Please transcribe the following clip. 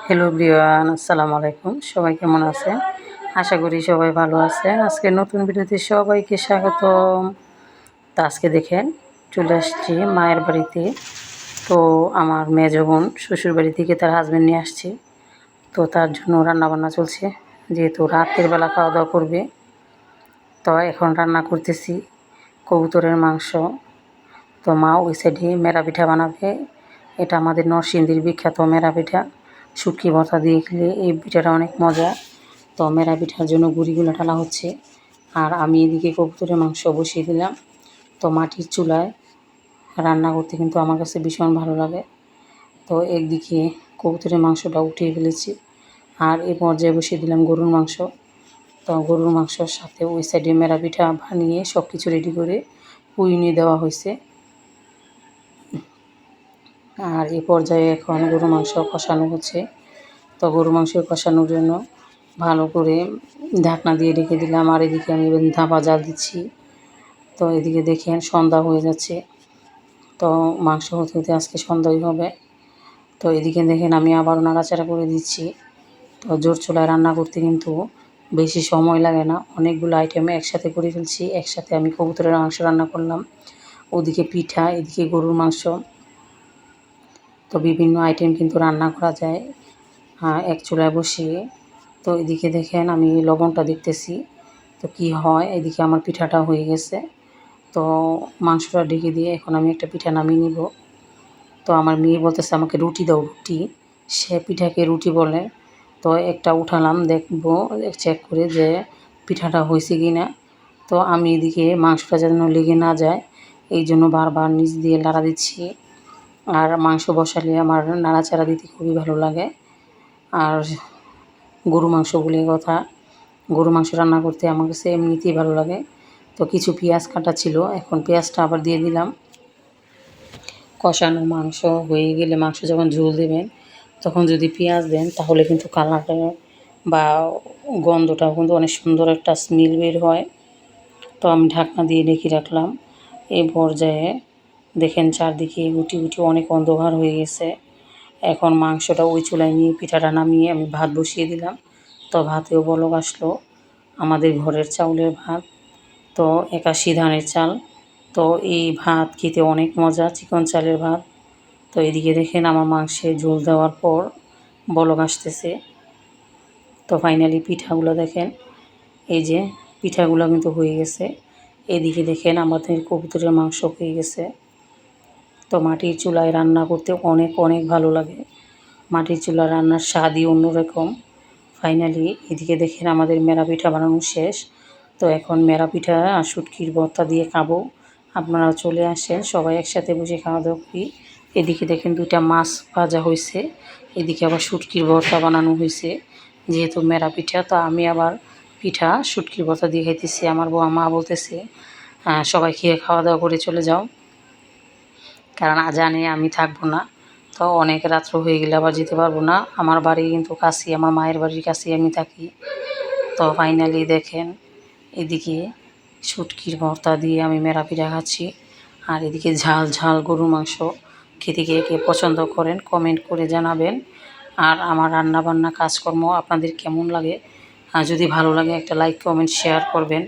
Hello everyone, আসসালামু আলাইকুম। সবাই কেমন আছেন? আশা করি সবাই ভালো আছেন। আজকে নতুন ভিডিওতে সবাইকে স্বাগতম। তো আজকে দেখেন চলে আসছি মায়ের বাড়িতে। তো আমার মেজো বোন শ্বশুরবাড়ি থেকে তার হাজব্যান্ড নিয়ে আসছে। তো তার জন্য রান্নাবান্না চলছে, যেহেতু রাতের বেলা খাওয়া দাওয়া করবে। তো এখন রান্না করতেছি কবুতরের মাংস। তো মা ওই সাইডে মেরা পিঠা বানাবে। এটা আমাদের নরসিংদীর বিখ্যাত মেরা পিঠা। শুটকি ভর্তা দিয়ে খেলে এই পিঠাটা অনেক মজা। তো মেরা পিঠার জন্য গুঁড়িগুলো ঢালা হচ্ছে, আর আমি এদিকে কবুতরের মাংস বসিয়ে দিলাম। তো মাটির চুলায় রান্না করতে কিন্তু আমার কাছে ভীষণ ভালো লাগে। তো একদিকে কবুতরের মাংসটা উঠিয়ে ফেলেছি, আর এই পর্যায়ে বসিয়ে দিলাম গরুর মাংস। তো গরুর মাংসর সাথে ওই সাইডে মেরা পিঠা বানিয়ে সব কিছু রেডি করে পুইনি দেওয়া হয়েছে। আর এই পর্যায়ে এখন গরুর মাংস কষানো হচ্ছে। তো গরুর মাংস কষানোর জন্য ভালো করে ঢাকনা দিয়ে রেখে দিলাম, আর এদিকে আমি ধাপা জাল দিচ্ছি। তো এদিকে দেখেন সন্ধ্যা হয়ে যাচ্ছে। তো মাংস হতে হতে আজকে সন্ধ্যাই হবে। তো এদিকে দেখেন আমি আবারও নাড়াচাড়া করে দিচ্ছি। তো জোর চুলায় রান্না করতে কিন্তু বেশি সময় লাগে না, অনেকগুলো আইটেম একসাথে করে ফেলছি। একসাথে আমি কবুতরের মাংস রান্না করলাম, ওদিকে পিঠা, এদিকে গরুর মাংস। তো বিভিন্ন আইটেম কিন্তু রান্না করা যায় এক চুলায় বসিয়ে। তো এদিকে দেখেন আমি লবণটা দেখতেছি তো কি হয়। এদিকে আমার পিঠাটা হয়ে গেছে। তো মাংসটা ঢেকে দিয়ে এখন আমি একটা পিঠা নামিয়ে নিব। তো আমার মেয়ে বলতেছে আমাকে রুটি দাও, রুটি। সে পিঠাকে রুটি বলে। তো একটা উঠালাম, দেখব চেক করে যে পিঠাটা হয়েছে কি না। তো আমি এদিকে মাংসটা যেন লেগে না যায়, এই জন্য বারবার নিচ দিয়ে লাড়া দিচ্ছি। আর মাংস বসালে আমার নাড়াচাড়া দিতে খুবই ভালো লাগে। আর গরু মাংস বলে কথা, গরু মাংস রান্না করতে আমার কাছে এমনিতেই ভালো লাগে। তো কিছু পেঁয়াজ কাটা ছিল, এখন পেঁয়াজটা আবার দিয়ে দিলাম। কষানো মাংস হয়ে গেলে, মাংস যখন ঝোল দেবেন তখন যদি পেঁয়াজ দেন তাহলে কিন্তু কালারটা বা গন্ধটাও কিন্তু অনেক সুন্দর একটা স্মেল বের হয়। তো আমি ঢাকনা দিয়ে ঢেকে রাখলাম। এই পর্যায়ে দেখেন চারদিকে গুটি গুটি অনেক অন্ধকার হয়ে গেছে। এখন মাংসটা ওই চুলায় নিয়ে পিঠাটা নামিয়ে আমি ভাত বসিয়ে দিলাম। তো ভাতেও বলক আসলো। আমাদের ঘরের চাউলের ভাত, তো ৮১ ধানের চাল। তো এই ভাত খেতে অনেক মজা, চিকন চালের ভাত। তো এদিকে দেখেন আমার মাংসে ঝোল দেওয়ার পর বলক আসতেছে। তো ফাইনালি পিঠাগুলো দেখেন, এই যে পিঠাগুলো কিন্তু হয়ে গেছে। এদিকে দেখেন আমাদের কবুতরের মাংস হয়ে গেছে। তো মাটির চুলায় রান্না করতে অনেক অনেক ভালো লাগে। মাটির চুলার রান্নার স্বাদই অন্যরকম। ফাইনালি এদিকে দেখেন আমাদের মেরা পিঠা বানানো শেষ। তো এখন মেরা পিঠা আর শুটকির ভর্তা দিয়ে খাবো। আপনারাও চলে আসেন, সবাই একসাথে বসে খাওয়া দাওয়া করি। এদিকে দেখেন 2টা মাছ ভাজা হয়েছে, এদিকে আবার শুটকির ভর্তা বানানো হয়েছে। যেহেতু মেরা পিঠা, তো আমি আবার পিঠা শুটকির ভর্তা দিয়ে খাইতেছি। আমার মা বলতেছে সবাই খেয়ে খাওয়া দাওয়া করে চলে যাও, কারণ আজানে আমি থাকবো না। তো অনেক রাত্র হয়ে গেলে আবার যেতে পারবো না। আমার বাড়ি কিন্তু কাছেই, আমার মায়ের বাড়ির কাছেই আমি থাকি। তো ফাইনালি দেখেন এদিকে শুটকির ভর্তা দিয়ে আমি মেরা পিঠা খাচ্ছি, আর এদিকে ঝাল ঝাল গরুর মাংস। খেতে কে কে পছন্দ করেন কমেন্ট করে জানাবেন। আর আমার রান্নাবান্না কাজকর্ম আপনাদের কেমন লাগে, যদি ভালো লাগে একটা লাইক কমেন্ট শেয়ার করবেন।